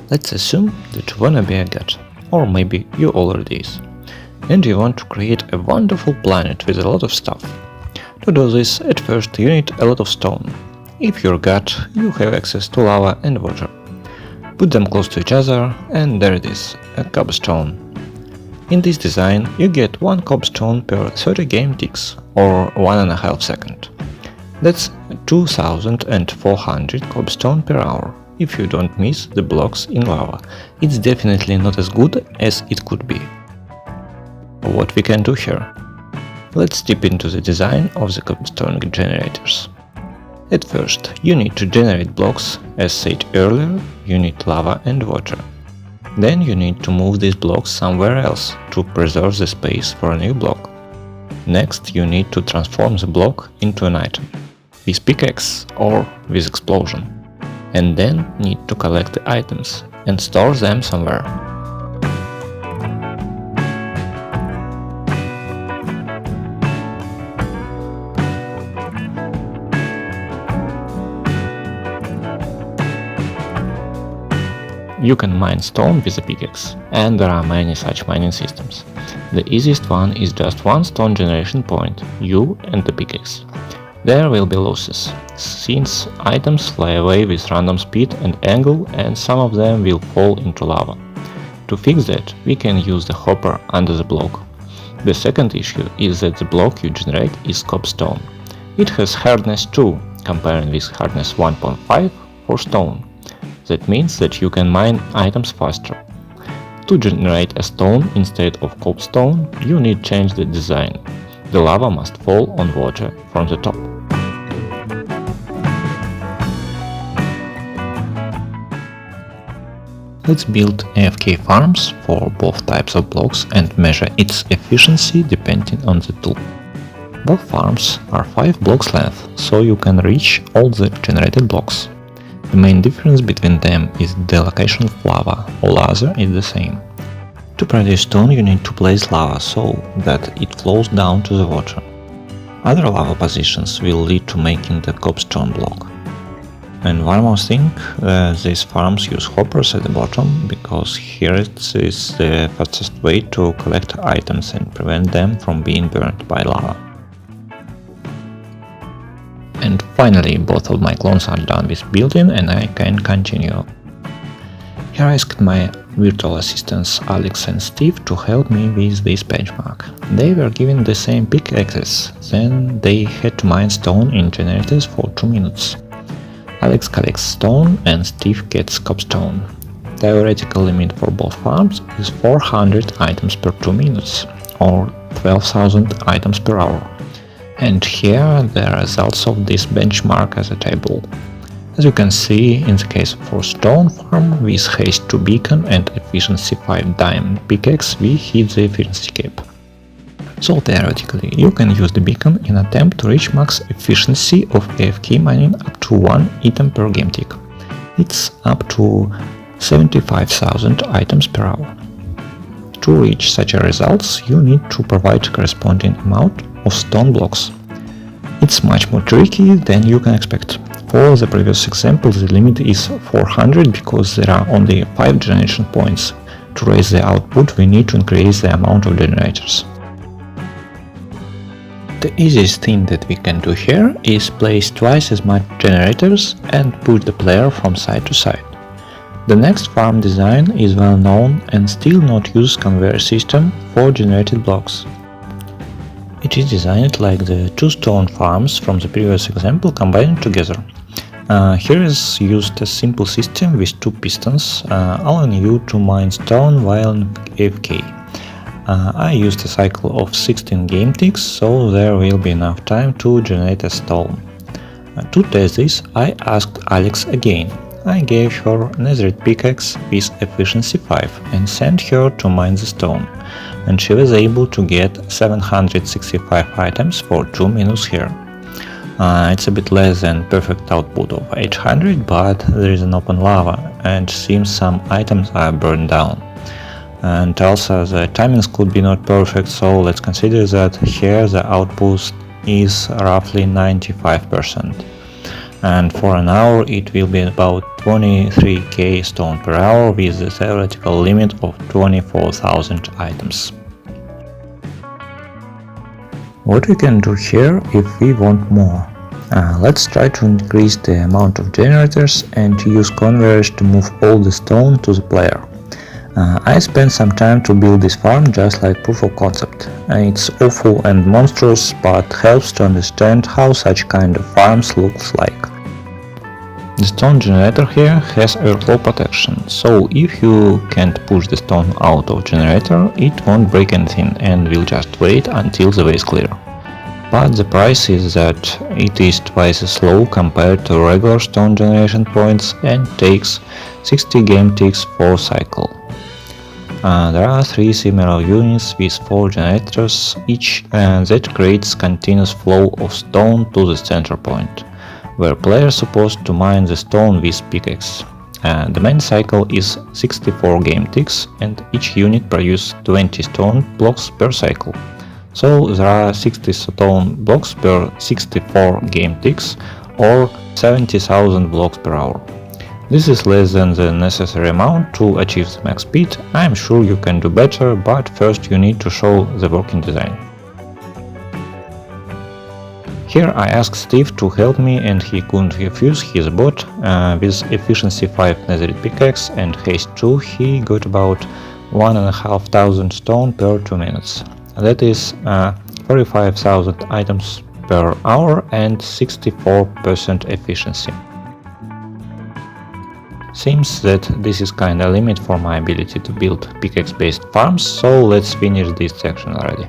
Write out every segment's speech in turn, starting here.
Let's assume that you wanna be a god, or maybe you already is, and you want to create a wonderful planet with a lot of stuff. To do this, at first you need a lot of stone. If you're a god, you have access to lava and water. Put them close to each other, and there it is, a cobblestone. In this design, you get 1 cobblestone per 30 game ticks, or 1.5 seconds. That's 2400 cobblestone per hour. If you don't miss the blocks in lava, it's definitely not as good as it could be. What we can do here? Let's dip into the design of the cobblestone generators. At first, you need to generate blocks. As said earlier, you need lava and water. Then you need to move these blocks somewhere else to preserve the space for a new block. Next, you need to transform the block into an item, with pickaxe or with explosion, and then need to collect the items and store them somewhere. You can mine stone with a pickaxe, and there are many such mining systems. The easiest one is just 1 stone generation point, you and the pickaxe. There will be losses, since items fly away with random speed and angle, and some of them will fall into lava. To fix that, we can use the hopper under the block. The second issue is that the block you generate is cobblestone. It has hardness 2, comparing with hardness 1.5 for stone. That means that you can mine items faster. To generate a stone instead of cobblestone, you need to change the design. The lava must fall on water from the top. Let's build AFK farms for both types of blocks and measure its efficiency depending on the tool. Both farms are 5 blocks length, so you can reach all the generated blocks. The main difference between them is the location of lava, all other is the same. To produce stone you need to place lava so that it flows down to the water. Other lava positions will lead to making the cobblestone block. And one more thing, these farms use hoppers at the bottom, because here it is the fastest way to collect items and prevent them from being burned by lava. And finally, both of my clones are done with building and I can continue. Here I asked my virtual assistants Alex and Steve to help me with this benchmark. They were given the same pickaxes, then they had to mine stone in generators for 2 minutes. Alex collects stone and Steve gets cobblestone. Theoretical limit for both farms is 400 items per 2 minutes, or 12,000 items per hour. And here are the results of this benchmark as a table. As you can see, in the case for stone farm with haste 2 beacon and efficiency 5 diamond pickaxe, we hit the efficiency cap. So theoretically, you can use the beacon in attempt to reach max efficiency of AFK mining up to 1 item per game tick. It's up to 75,000 items per hour. To reach such a results, you need to provide corresponding amount of stone blocks. It's much more tricky than you can expect. For the previous example, the limit is 400 because there are only 5 generation points. To raise the output, we need to increase the amount of generators. The easiest thing that we can do here is place twice as much generators and put the player from side to side. The next farm design is well known and still not used conveyor system for generated blocks. It is designed like the 2 stone farms from the previous example combined together. Here is used a simple system with 2 pistons, allowing you to mine stone while in AFK. I used a cycle of 16 game ticks, so there will be enough time to generate a stone. To test this, I asked Alex again. I gave her netherite pickaxe with efficiency 5 and sent her to mine the stone, and she was able to get 765 items for 2 minutes here. It's a bit less than perfect output of 800, but there is an open lava and seems some items are burned down. And also the timings could be not perfect, so let's consider that here the output is roughly 95%. and for an hour it will be about 23k stone per hour with the theoretical limit of 24,000 items. What we can do here if we want more? Let's try to increase the amount of generators and use conveyors to move all the stone to the player. I spent some time to build this farm just like proof of concept. It's awful and monstrous, but helps to understand how such kind of farms looks like. The stone generator here has airflow protection, so if you can't push the stone out of generator, it won't break anything and will just wait until the way is clear. But the price is that it is twice as slow compared to regular stone generation points and takes 60 game ticks for cycle. There are 3 similar units with 4 generators each, and that creates continuous flow of stone to the center point, where player is supposed to mine the stone with pickaxe. The main cycle is 64 game ticks, and each unit produces 20 stone blocks per cycle. So there are 60 stone blocks per 64 game ticks, or 70,000 blocks per hour. This is less than the necessary amount to achieve the max speed. I am sure you can do better, but first you need to show the working design. Here I asked Steve to help me and he couldn't refuse his bot. With efficiency 5 netherite pickaxe and haste 2 he got about 1,500 stone per 2 minutes. That is 45,000 items per hour and 64% efficiency. Seems that this is kinda limit for my ability to build pickaxe-based farms, so let's finish this section already.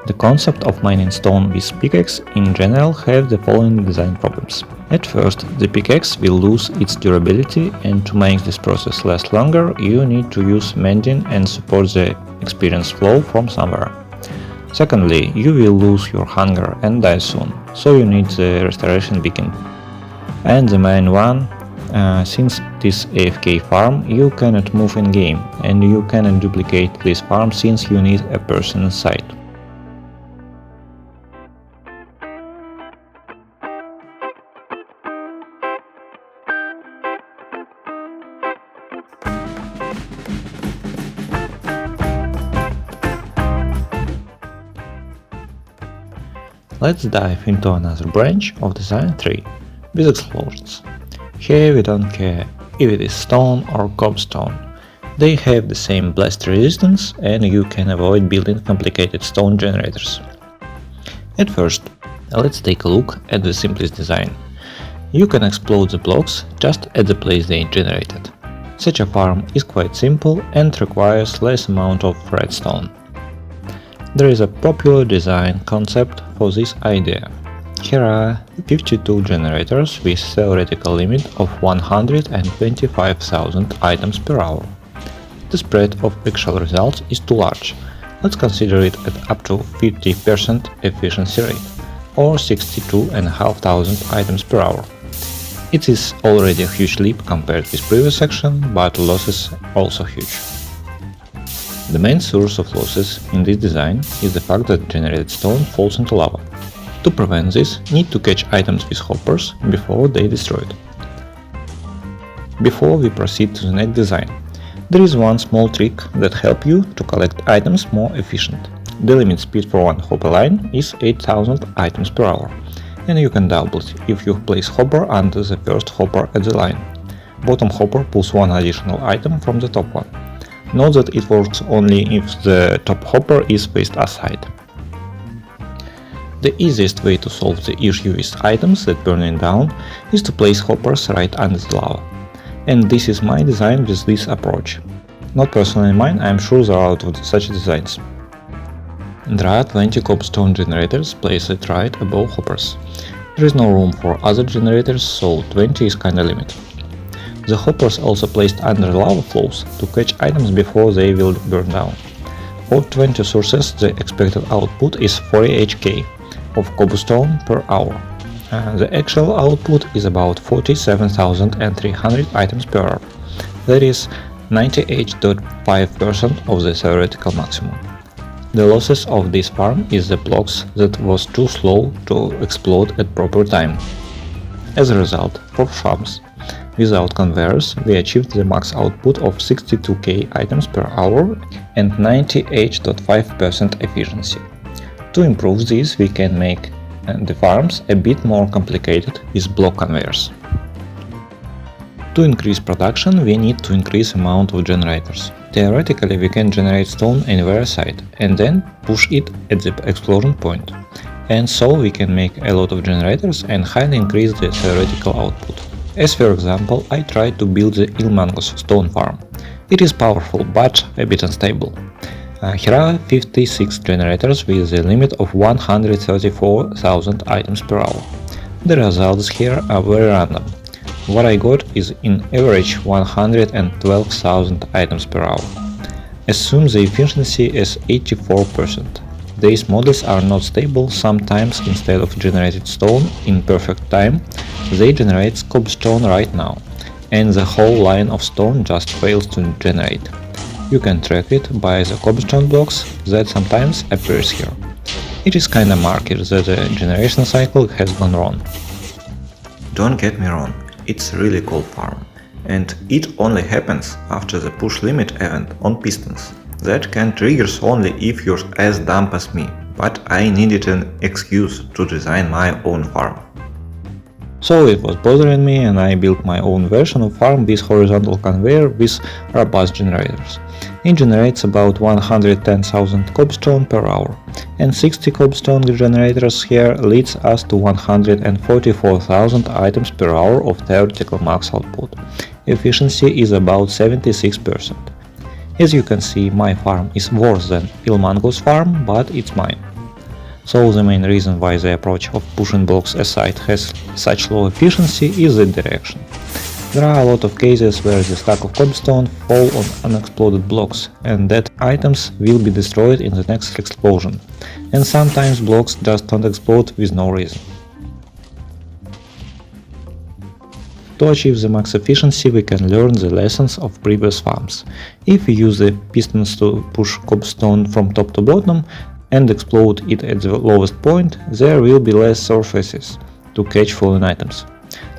The concept of mining stone with pickaxe in general have the following design problems. At first, the pickaxe will lose its durability, and to make this process last longer, you need to use mending and support the experience flow from somewhere. Secondly, you will lose your hunger and die soon, so you need the restoration beacon. And the main one, since this AFK farm, you cannot move in game, and you cannot duplicate this farm since you need a person inside. Let's dive into another branch of design tree, with explosions. Here we don't care if it is stone or cobblestone. They have the same blast resistance and you can avoid building complicated stone generators. At first, let's take a look at the simplest design. You can explode the blocks just at the place they generated. Such a farm is quite simple and requires less amount of redstone. There is a popular design concept for this idea. Here are 52 generators with theoretical limit of 125,000 items per hour. The spread of actual results is too large. Let's consider it at up to 50% efficiency rate, or 62,500 items per hour. It is already a huge leap compared with previous section, but losses also huge. The main source of losses in this design is the fact that generated stone falls into lava. To prevent this, need to catch items with hoppers before they destroy it. Before we proceed to the next design, there is one small trick that helps you to collect items more efficient. The limit speed for one hopper line is 8,000 items per hour, and you can double it if you place hopper under the first hopper at the line. Bottom hopper pulls one additional item from the top one. Note that it works only if the top hopper is faced aside. The easiest way to solve the issue with items that burning down is to place hoppers right under the lava. And this is my design with this approach. Not personally mine, I am sure there are out of such designs. There are 20 cobblestone generators placed right above hoppers. There is no room for other generators, so 20 is kinda limit. The hoppers also placed under lava flows to catch items before they will burn down. For 20 sources, the expected output is 48k of cobblestone per hour. The actual output is about 47,300 items per hour. That is 98.5% of the theoretical maximum. The losses of this farm is the blocks that was too slow to explode at proper time. As a result, for farms without conveyors, we achieved the max output of 62k items per hour and 98.5% efficiency. To improve this, we can make the farms a bit more complicated with block conveyors. To increase production, we need to increase amount of generators. Theoretically, we can generate stone anywhere site and then push it at the explosion point. And so we can make a lot of generators and highly increase the theoretical output. As for example, I tried to build the Ilmango's stone farm. It is powerful, but a bit unstable. Here are 56 generators with a limit of 134,000 items per hour. The results here are very random. What I got is in average 112,000 items per hour. Assume the efficiency is 84%. These models are not stable. Sometimes instead of generated stone in perfect time, they generate cobblestone right now, and the whole line of stone just fails to generate. You can track it by the cobblestone blocks that sometimes appears here. It is kinda marker that the generation cycle has gone wrong. Don't get me wrong, it's a really cool farm, and it only happens after the push limit event on pistons. That can trigger only if you're as dumb as me, but I needed an excuse to design my own farm. So it was bothering me and I built my own version of farm with horizontal conveyor with robust generators. It generates about 110,000 cobblestone per hour, and 60 cobblestone generators here leads us to 144,000 items per hour of theoretical max output. Efficiency is about 76%. As you can see, my farm is worse than Ilmango's farm, but it's mine. So the main reason why the approach of pushing blocks aside has such low efficiency is the direction. There are a lot of cases where the stack of cobblestone fall on unexploded blocks, and that items will be destroyed in the next explosion, and sometimes blocks just don't explode with no reason. To achieve the max efficiency, we can learn the lessons of previous farms. If we use the pistons to push cobblestone from top to bottom and explode it at the lowest point, there will be less surfaces to catch fallen items.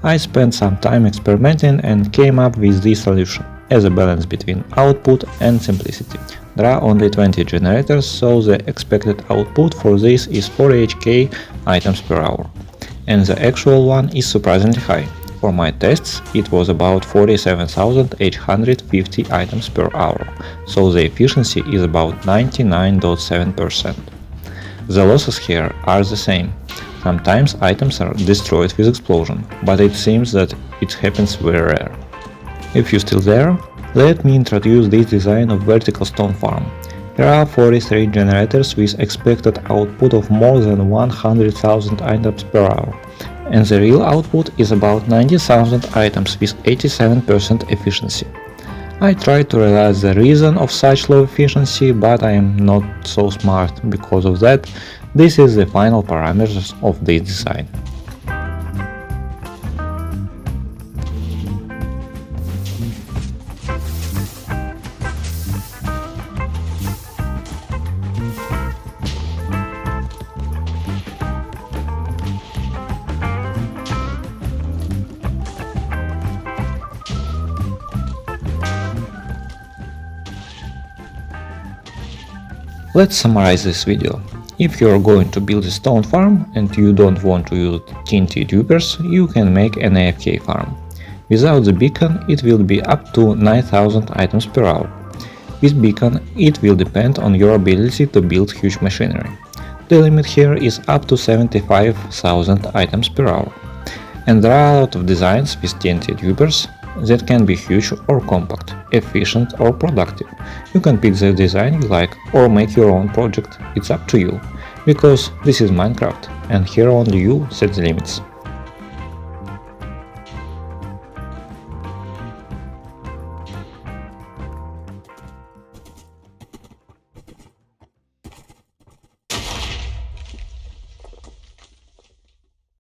I spent some time experimenting and came up with this solution, as a balance between output and simplicity. There are only 20 generators, so the expected output for this is 48k items per hour, and the actual one is surprisingly high. For my tests, it was about 47,850 items per hour, so the efficiency is about 99.7%. The losses here are the same. Sometimes items are destroyed with explosion, but it seems that it happens very rare. If you're still there, let me introduce this design of vertical stone farm. There are 43 generators with expected output of more than 100,000 items per hour, and the real output is about 90,000 items with 87% efficiency. I tried to realize the reason of such low efficiency, but I am not so smart because of that. This is the final parameters of this design. Let's summarize this video. If you are going to build a stone farm and you don't want to use TNT dupers, you can make an AFK farm. Without the beacon, it will be up to 9,000 items per hour. With beacon, it will depend on your ability to build huge machinery. The limit here is up to 75,000 items per hour. And there are a lot of designs with TNT dupers that can be huge or compact, efficient or productive. You can pick the design you like or make your own project, it's up to you, because this is Minecraft and here only you set the limits.